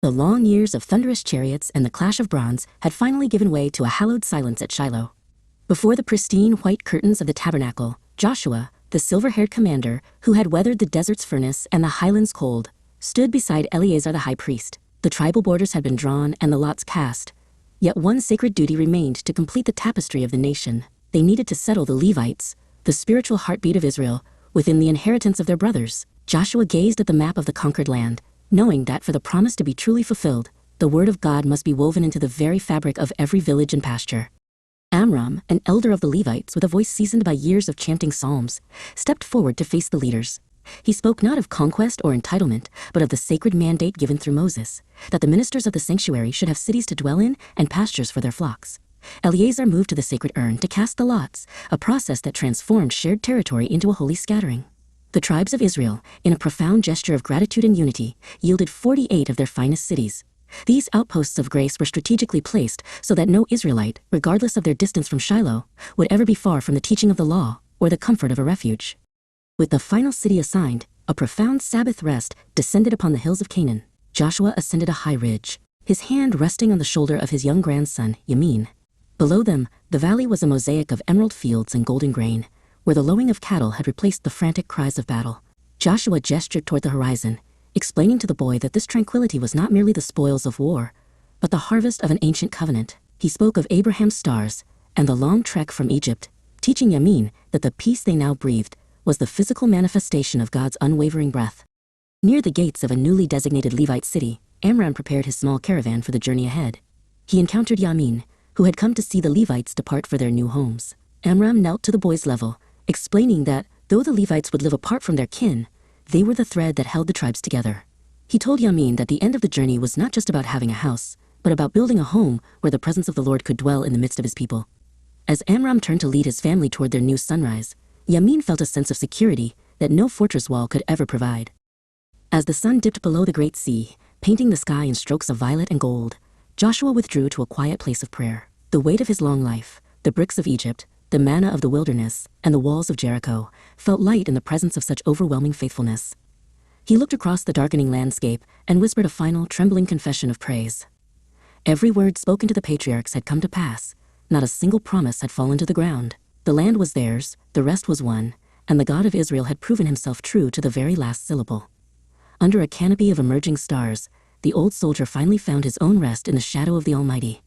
The long years of thunderous chariots and the clash of bronze had finally given way to a hallowed silence at Shiloh. Before the pristine white curtains of the tabernacle, Joshua, the silver-haired commander who had weathered the desert's furnace and the highlands' cold, stood beside Eleazar the high priest. The tribal borders had been drawn and the lots cast, yet one sacred duty remained to complete the tapestry of the nation. They needed to settle the Levites, the spiritual heartbeat of Israel, within the inheritance of their brothers. Joshua gazed at the map of the conquered land, knowing that for the promise to be truly fulfilled, the word of God must be woven into the very fabric of every village and pasture. Amram, an elder of the Levites with a voice seasoned by years of chanting psalms, stepped forward to face the leaders. He spoke not of conquest or entitlement, but of the sacred mandate given through Moses, that the ministers of the sanctuary should have cities to dwell in and pastures for their flocks. Eleazar moved to the sacred urn to cast the lots, a process that transformed shared territory into a holy scattering. The tribes of Israel, in a profound gesture of gratitude and unity, yielded 48 of their finest cities. These outposts of grace were strategically placed so that no Israelite, regardless of their distance from Shiloh, would ever be far from the teaching of the law or the comfort of a refuge. With the final city assigned, a profound Sabbath rest descended upon the hills of Canaan. Joshua ascended a high ridge, his hand resting on the shoulder of his young grandson, Yamin. Below them, the valley was a mosaic of emerald fields and golden grain, where the lowing of cattle had replaced the frantic cries of battle. Joshua gestured toward the horizon, explaining to the boy that this tranquility was not merely the spoils of war, but the harvest of an ancient covenant. He spoke of Abraham's stars and the long trek from Egypt, teaching Yamin that the peace they now breathed was the physical manifestation of God's unwavering breath. Near the gates of a newly designated Levite city, Amram prepared his small caravan for the journey ahead. He encountered Yamin, who had come to see the Levites depart for their new homes. Amram knelt to the boy's level, explaining that, though the Levites would live apart from their kin, they were the thread that held the tribes together. He told Yamin that the end of the journey was not just about having a house, but about building a home where the presence of the Lord could dwell in the midst of his people. As Amram turned to lead his family toward their new sunrise, Yamin felt a sense of security that no fortress wall could ever provide. As the sun dipped below the great sea, painting the sky in strokes of violet and gold, Joshua withdrew to a quiet place of prayer. The weight of his long life, the bricks of Egypt, the manna of the wilderness, and the walls of Jericho felt light in the presence of such overwhelming faithfulness. He looked across the darkening landscape and whispered a final, trembling confession of praise. Every word spoken to the patriarchs had come to pass. Not a single promise had fallen to the ground. The land was theirs, the rest was won, and the God of Israel had proven himself true to the very last syllable. Under a canopy of emerging stars, the old soldier finally found his own rest in the shadow of the Almighty.